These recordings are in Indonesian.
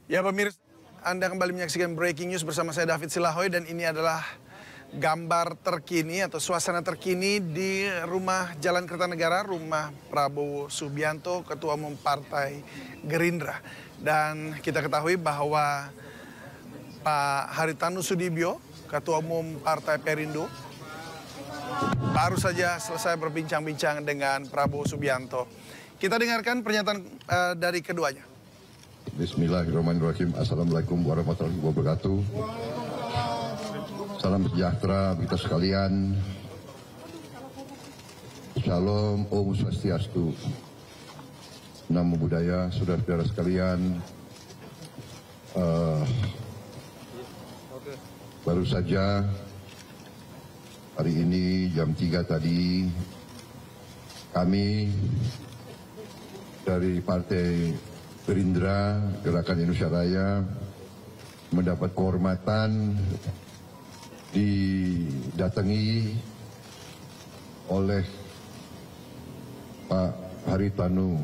Ya pemirsa, Anda kembali menyaksikan Breaking News bersama saya David Silahoy dan ini adalah gambar terkini atau suasana terkini di rumah Jalan Kertanegara, rumah Prabowo Subianto, Ketua Umum Partai Gerindra. Dan kita ketahui bahwa Pak Haritanu Sudibyo, Ketua Umum Partai Perindo, baru saja selesai berbincang-bincang dengan Prabowo Subianto. Kita dengarkan pernyataan dari keduanya. Bismillahirrahmanirrahim. Assalamualaikum warahmatullahi wabarakatuh. Salam sejahtera kita sekalian. Shalom, Om Swastiastu. Namo Buddhaya, saudara-saudara sekalian. Baru saja hari ini jam 3 tadi kami dari Partai Gerindra Gerakan Indonesia Raya mendapat kehormatan didatangi oleh Pak Haritanu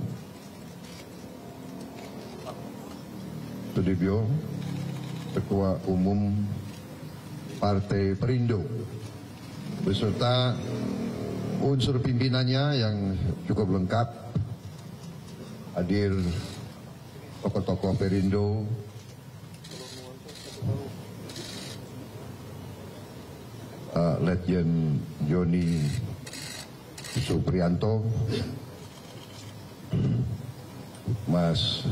Sudibyo, Ketua Umum Partai Perindo, beserta unsur pimpinannya yang cukup lengkap. Hadir tokoh-tokoh Perindo, Letjen Joni Suprianto, Mas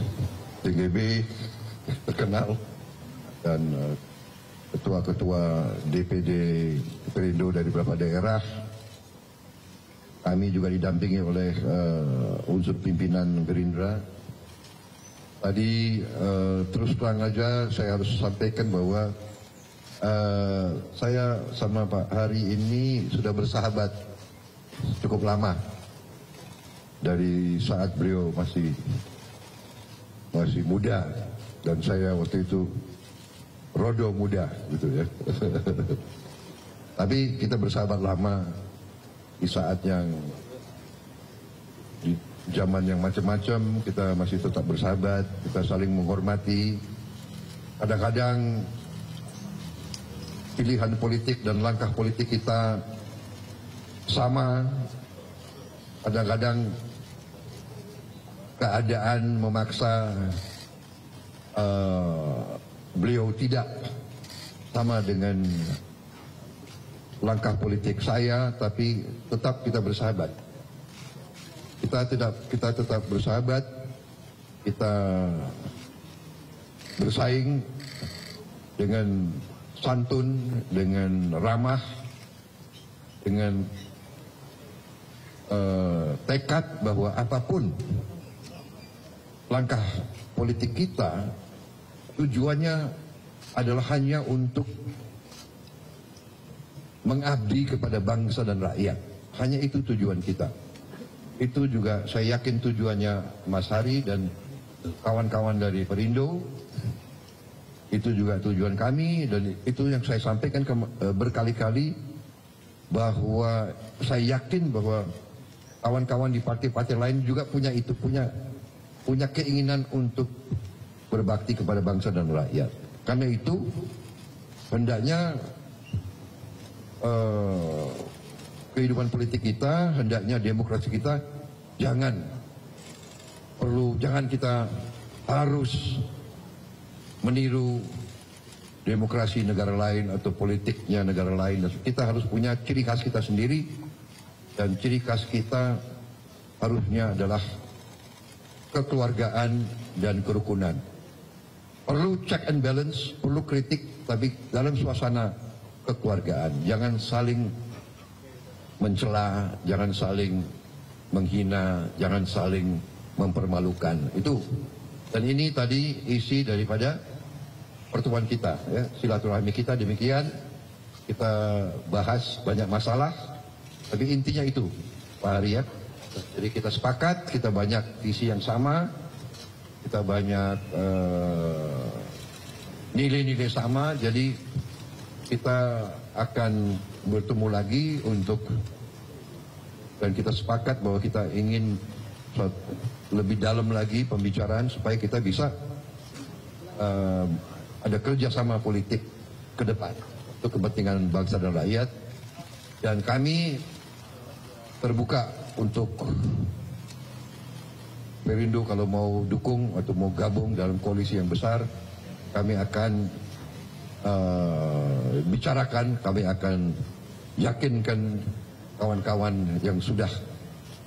TGB terkenal, dan ketua-ketua DPD Perindo dari beberapa daerah. Kami juga didampingi oleh unsur pimpinan Gerindra. Tadi terus terang aja saya harus sampaikan bahwa saya sama Pak Hari ini sudah bersahabat cukup lama. Dari saat beliau masih muda dan saya waktu itu rodo muda gitu ya. Tapi kita bersahabat lama di saat yang di zaman yang macam-macam kita masih tetap bersahabat, kita saling menghormati. Kadang-kadang pilihan politik dan langkah politik kita sama, kadang-kadang keadaan memaksa beliau tidak sama dengan langkah politik saya, tapi tetap kita bersahabat. Kita tetap bersahabat, kita bersaing dengan santun, dengan ramah, dengan tekad bahwa apapun langkah politik kita, tujuannya adalah hanya untuk mengabdi kepada bangsa dan rakyat. Hanya itu tujuan kita. Itu juga saya yakin tujuannya Mas Hari dan kawan-kawan dari Perindo. Itu juga tujuan kami, dan itu yang saya sampaikan berkali-kali, bahwa saya yakin bahwa kawan-kawan di partai-partai lain juga punya itu, punya keinginan untuk berbakti kepada bangsa dan rakyat. Karena itu hendaknya kehidupan politik kita, hendaknya demokrasi kita jangan kita harus meniru demokrasi negara lain atau politiknya negara lain. Kita harus punya ciri khas kita sendiri, dan ciri khas kita harusnya adalah kekeluargaan dan kerukunan. Perlu check and balance, perlu kritik, tapi dalam suasana kekeluargaan. Jangan saling mencela, jangan saling menghina, jangan saling mempermalukan. Itu. Dan ini tadi isi daripada pertemuan kita, ya, silaturahmi kita demikian. Kita bahas banyak masalah, tapi intinya itu, Pak Hari, ya. Jadi kita sepakat, kita banyak visi yang sama, kita banyak nilai-nilai sama, jadi kita akan bertemu lagi dan kita sepakat bahwa kita ingin lebih dalam lagi pembicaraan supaya kita bisa ada kerjasama politik ke depan untuk kepentingan bangsa dan rakyat, dan kami terbuka untuk Perindo kalau mau dukung atau mau gabung dalam koalisi yang besar. Kami akan bicarakan, kami akan yakinkan kawan-kawan yang sudah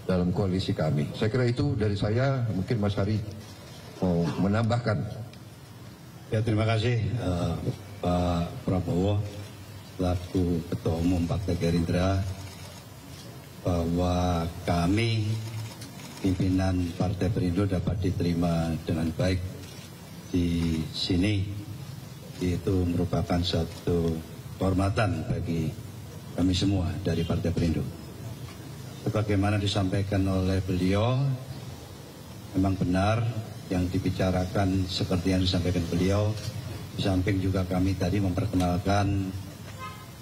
dalam koalisi kami. Saya kira itu dari saya. Mungkin Mas Hari mau menambahkan. Ya, terima kasih Pak Prabowo selaku Ketua Umum Partai Gerindra, bahwa kami pimpinan Partai Perindo dapat diterima dengan baik di sini. Itu merupakan suatu kehormatan bagi kami semua dari Partai Perindo. Sebagaimana disampaikan oleh beliau, memang benar yang dibicarakan seperti yang disampaikan beliau. Di samping juga kami tadi memperkenalkan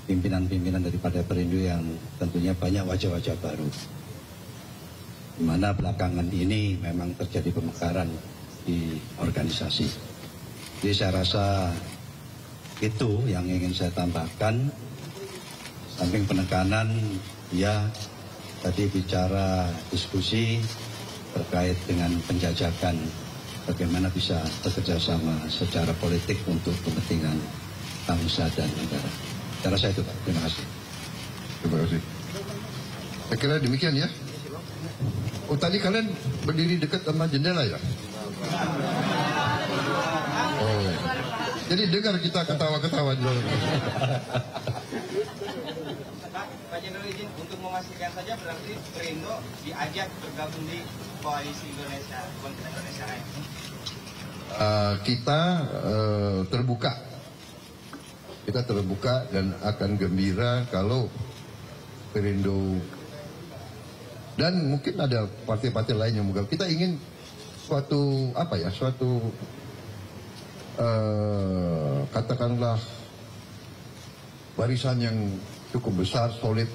pimpinan-pimpinan dari Partai Perindo yang tentunya banyak wajah-wajah baru, di mana belakangan ini memang terjadi pemekaran di organisasi. Jadi saya rasa itu yang ingin saya tambahkan. Samping penekanan, ya tadi bicara diskusi terkait dengan penjajakan bagaimana bisa bekerja sama secara politik untuk kepentingan bangsa dan negara. Saya rasa itu, Pak. Terima kasih. Terima kasih. Saya kira demikian ya. Oh, tadi kalian berdiri dekat sama jendela ya? Oh, jadi dengar kita ketawa-ketawa dulu. Pak Jenderal, izin untuk memastikan saja, berarti Perindo diajak bergabung di koalisi Indonesia, Kontinen Indonesia Raya. Kita terbuka. Kita terbuka dan akan gembira kalau Perindo dan mungkin ada partai-partai lain yang juga. Kita ingin suatu katakanlah barisan yang cukup besar, solid,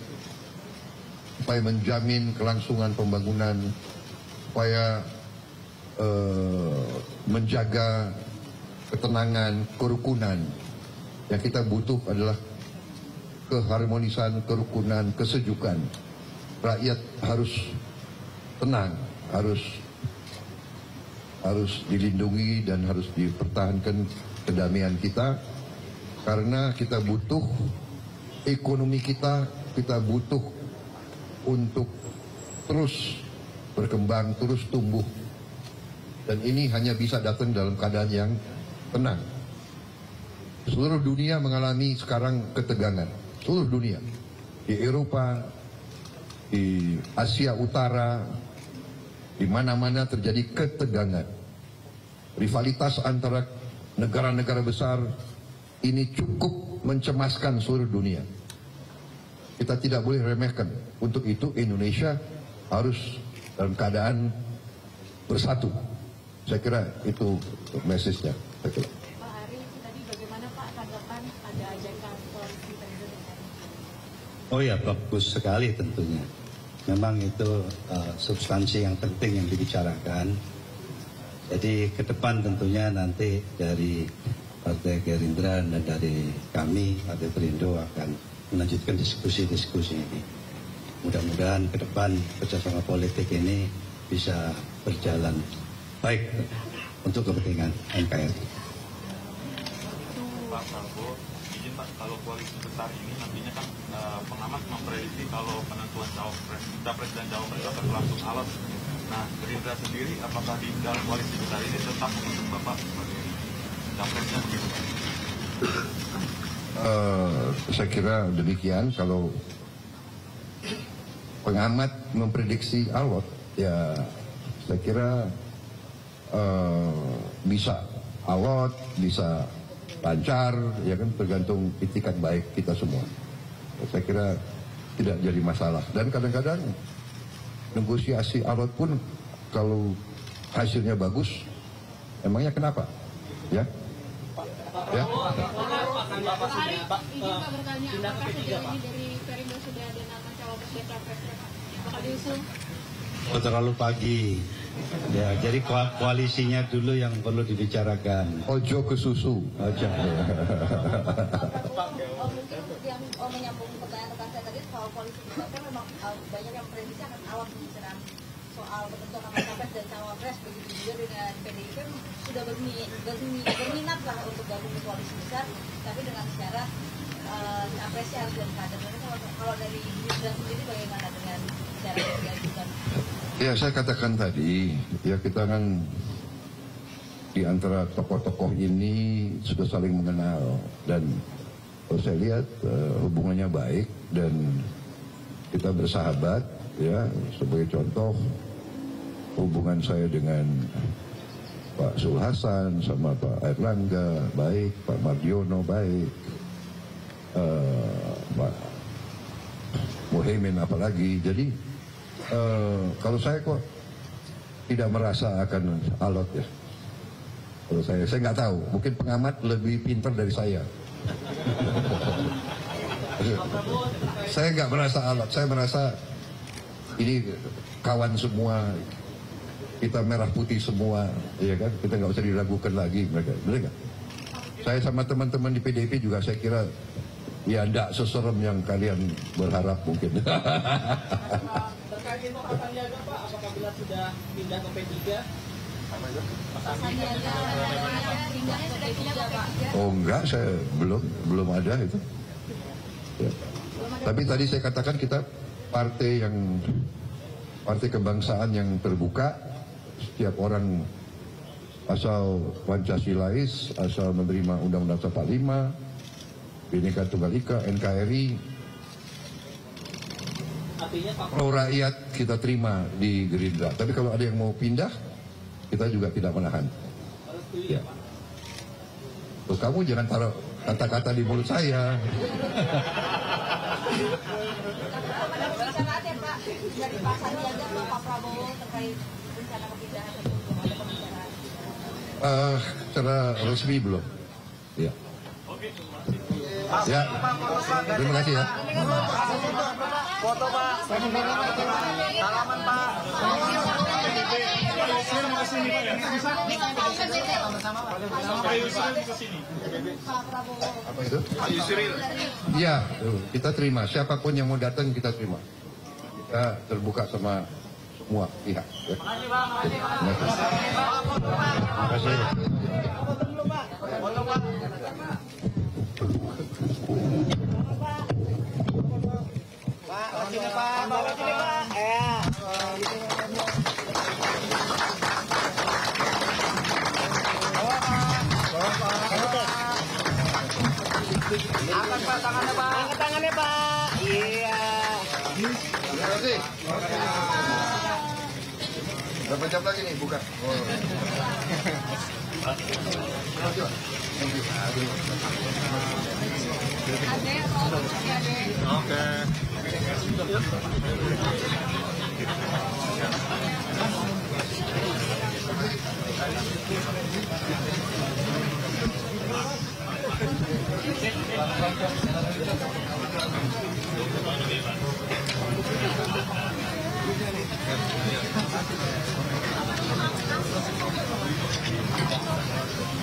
supaya menjamin kelangsungan pembangunan, supaya menjaga ketenangan, kerukunan. Yang kita butuh adalah keharmonisan, kerukunan, kesejukan. Rakyat harus tenang, harus dilindungi dan harus dipertahankan kedamaian kita, karena kita butuh ekonomi kita butuh untuk terus berkembang, terus tumbuh, dan ini hanya bisa datang dalam keadaan yang tenang. Seluruh dunia mengalami sekarang ketegangan, seluruh dunia, di Eropa, di Asia Utara, di mana-mana terjadi ketegangan. Rivalitas antara negara-negara besar ini cukup mencemaskan seluruh dunia. Kita tidak boleh remehkan. Untuk itu Indonesia harus dalam keadaan bersatu. Saya kira itu message-nya. Saya kira. Pak Hari, tadi bagaimana Pak tanggapan ada ajakan koalisi Perindo dengan? Oh ya, bagus sekali tentunya. Memang itu substansi yang penting yang dibicarakan. Jadi ke depan tentunya nanti dari Partai Gerindra dan dari kami Partai Perindo akan melanjutkan diskusi-diskusi ini. Mudah-mudahan ke depan kerjasama politik ini bisa berjalan baik untuk kepentingan NKRI. Pak Prabowo, izin Pak, kalau koalisi besar ini nantinya kan pengamat memprediksi kalau penentuan capres dan cawapres akan berlangsung alot. Nah, Gerindra sendiri apakah di dalam koalisi besar ini tetap mengusung Bapak sebagai capresnya begitu Pak? Saya kira demikian. Kalau pengamat memprediksi alot, ya saya kira bisa alot, bisa lancar, ya kan, tergantung itikat baik kita semua. Saya kira tidak jadi masalah. Dan kadang-kadang negosiasi alot pun kalau hasilnya bagus, emangnya kenapa? Ya? Ya? Pak Hari, izin Pak bertanya, apakah sejauh ini dari Perindo sudah ada nama cawapres dan capresnya Pak? Apakah diusung? Oh, terlalu pagi Ya, jadi koalisinya dulu yang perlu dibicarakan. Ojo ke susu. Ojo. Mungkin yang menyambung pertanyaan rekan saya tadi soal koalisi juga kan memang banyak yang prediksi akan alot pembicaraan soal bentuk capres dan cawapres, begitu juga dengan PDIP sudah berminat lah untuk gabung ke koalisi besar, tapi dengan syarat capresnya harus dari kader. Kalau dari Gibran sendiri bagaimana dengan cara yang diajukan? Ya, saya katakan tadi, ya kita kan di antara tokoh-tokoh ini sudah saling mengenal dan saya lihat hubungannya baik dan kita bersahabat. Ya, sebagai contoh hubungan saya dengan Pak Zul Hasan sama Pak Airlangga baik, Pak Mardiono baik, Pak Muhaimin apalagi. Jadi kalau saya kok tidak merasa akan alot ya. Kalau saya nggak tahu. Mungkin pengamat lebih pintar dari saya. Saya nggak merasa alot. Saya merasa ini kawan semua. Kita merah putih semua, ya kan? Kita nggak usah diragukan lagi mereka. Benar nggak? Saya sama teman-teman di PDIP juga saya kira ya enggak seserem yang kalian berharap mungkin. Terkait itu Pak Sandiaga, Pak, apakah bila sudah pindah ke P3? Apa itu? Pak Sandiaga Pindahnya sudah pindah ke P3? Oh enggak, saya belum ada itu. Ya. Tapi tadi saya katakan kita partai kebangsaan yang terbuka, setiap orang asal Pancasilais, asal menerima Undang-Undang 45, Bhinneka Tunggal Ika, NKRI, pro rakyat kita terima di Gerindra. Tapi kalau ada yang mau pindah, kita juga tidak menahan. Ya. Terus kamu jangan taruh kata-kata di mulut saya. Ada pembicaraan ya Pak dari Pak Sandiaga ke Pak Prabowo terkait rencana kepindahan itu, belum ada pembicaraan? Secara resmi belum. Ya. Ya. Terima kasih ya. Foto Pak. Salaman Pak. Apa itu? Iya, kita terima. Siapapun yang mau datang kita terima. Kita terbuka sama semua pihak. Ya. Terima kasih. Angkat Pak tangannya Pak. Angkat tangannya Pak. Iya. Terima kasih. Berapa jam lagi nih buka? Oh. Oke.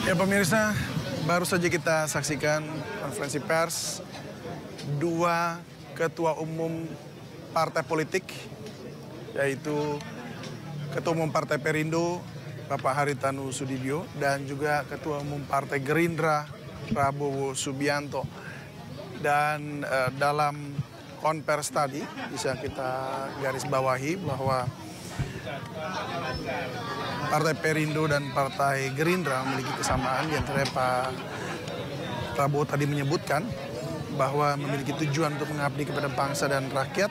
Ya pemirsa, baru saja kita saksikan konferensi pers dua ketua umum partai politik, yaitu Ketua Umum Partai Perindo, Bapak Haritanu Sudibyo, dan juga Ketua Umum Partai Gerindra, Prabowo Subianto. Dan dalam konvers tadi bisa kita garis bawahi bahwa Partai Perindo dan Partai Gerindra memiliki kesamaan, di antara Pak Prabowo tadi menyebutkan bahwa memiliki tujuan untuk mengabdi kepada bangsa dan rakyat,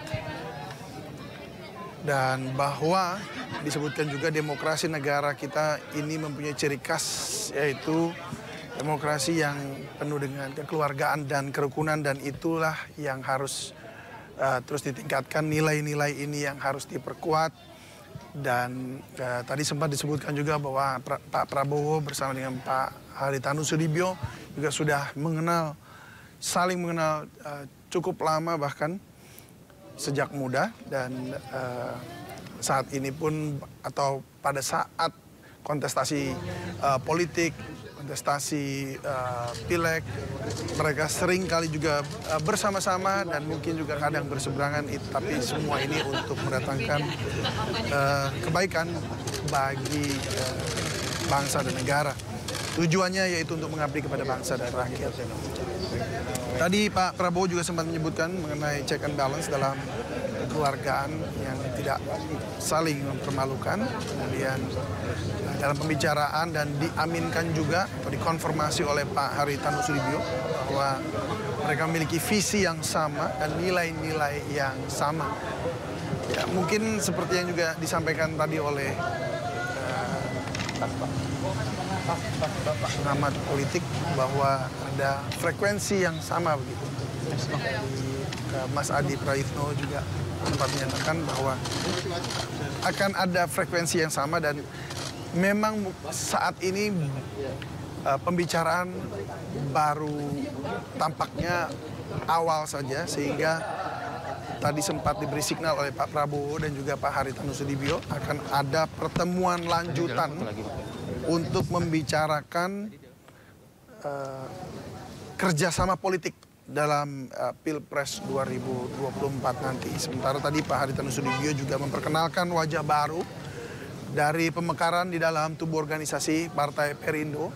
dan bahwa disebutkan juga demokrasi negara kita ini mempunyai ciri khas, yaitu demokrasi yang penuh dengan kekeluargaan dan kerukunan, dan itulah yang harus terus ditingkatkan. Nilai-nilai ini yang harus diperkuat. Dan tadi sempat disebutkan juga bahwa Pak Prabowo bersama dengan Pak Haritanu Sudibyo juga sudah saling mengenal cukup lama, bahkan sejak muda, dan saat ini pun atau pada saat kontestasi politik, kontestasi pileg, mereka sering kali juga bersama-sama dan mungkin juga kadang berseberangan, tapi semua ini untuk mendatangkan kebaikan bagi bangsa dan negara. Tujuannya yaitu untuk mengabdi kepada bangsa dan rakyat. Tadi Pak Prabowo juga sempat menyebutkan mengenai check and balance dalam kekeluargaan yang tidak saling mempermalukan. Kemudian dalam pembicaraan dan diaminkan juga atau dikonfirmasi oleh Pak Haritanu Sudibyo bahwa mereka memiliki visi yang sama dan nilai-nilai yang sama. Ya, mungkin seperti yang juga disampaikan tadi oleh pengamat politik bahwa ada frekuensi yang sama begitu. Mas Adi Praitno juga sempat menyatakan bahwa akan ada frekuensi yang sama dan memang saat ini pembicaraan baru tampaknya awal saja sehingga tadi sempat diberi signal oleh Pak Prabowo dan juga Pak Haritanu Sudibyo akan ada pertemuan lanjutan untuk membicarakan kerjasama politik dalam Pilpres 2024 nanti. Sementara tadi Pak Haritanu Sudibyo juga memperkenalkan wajah baru dari pemekaran di dalam tubuh organisasi Partai Perindo.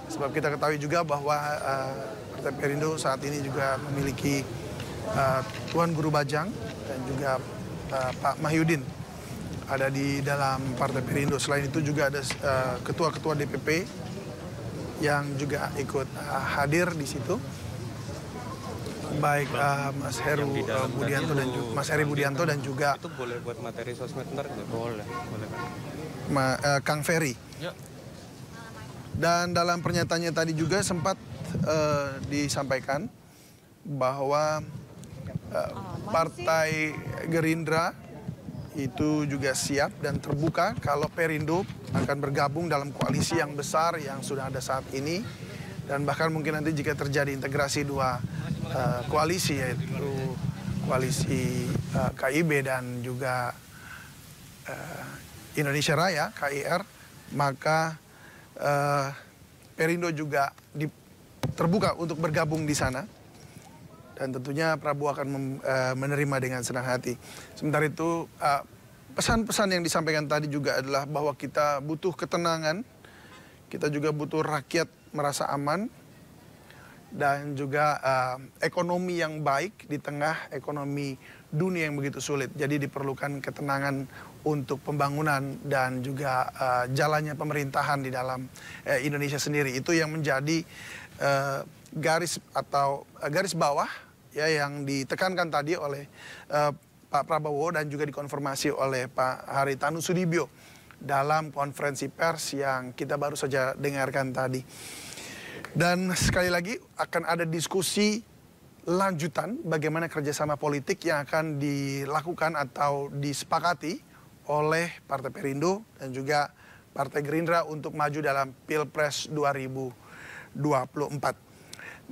Sebab kita ketahui juga bahwa Partai Perindo saat ini juga memiliki Tuan Guru Bajang dan juga Pak Mahyudin ada di dalam Partai Perindo. Selain itu juga ada ketua-ketua DPP yang juga ikut hadir di situ. Baik Mas Heru Budianto dan juga Mas Heri Budianto dan juga itu boleh buat materi sosmed ntar nggak? Boleh Kang Ferry. Ya. Dan dalam pernyataannya tadi juga sempat disampaikan bahwa Partai Gerindra itu juga siap dan terbuka kalau Perindo akan bergabung dalam koalisi yang besar yang sudah ada saat ini. Dan bahkan mungkin nanti jika terjadi integrasi dua koalisi, yaitu koalisi KIB dan juga Indonesia Raya, KIR, maka Perindo juga terbuka untuk bergabung di sana. Dan tentunya Prabowo akan menerima dengan senang hati. Sementara itu pesan-pesan yang disampaikan tadi juga adalah bahwa kita butuh ketenangan, kita juga butuh rakyat merasa aman, dan juga ekonomi yang baik di tengah ekonomi dunia yang begitu sulit. Jadi diperlukan ketenangan untuk pembangunan dan juga jalannya pemerintahan di dalam Indonesia sendiri. Itu yang menjadi garis bawah ya yang ditekankan tadi oleh Pak Prabowo dan juga dikonfirmasi oleh Pak Haritanu Sudibyo dalam konferensi pers yang kita baru saja dengarkan tadi. Dan sekali lagi akan ada diskusi lanjutan bagaimana kerjasama politik yang akan dilakukan atau disepakati oleh Partai Perindo dan juga Partai Gerindra untuk maju dalam Pilpres 2024.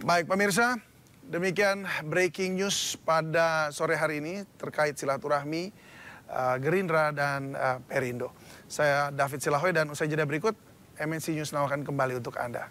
Baik pemirsa, demikian breaking news pada sore hari ini terkait silaturahmi Gerindra dan Perindo. Saya David Silahoy dan usai jeda berikut MNC News Now akan kembali untuk Anda.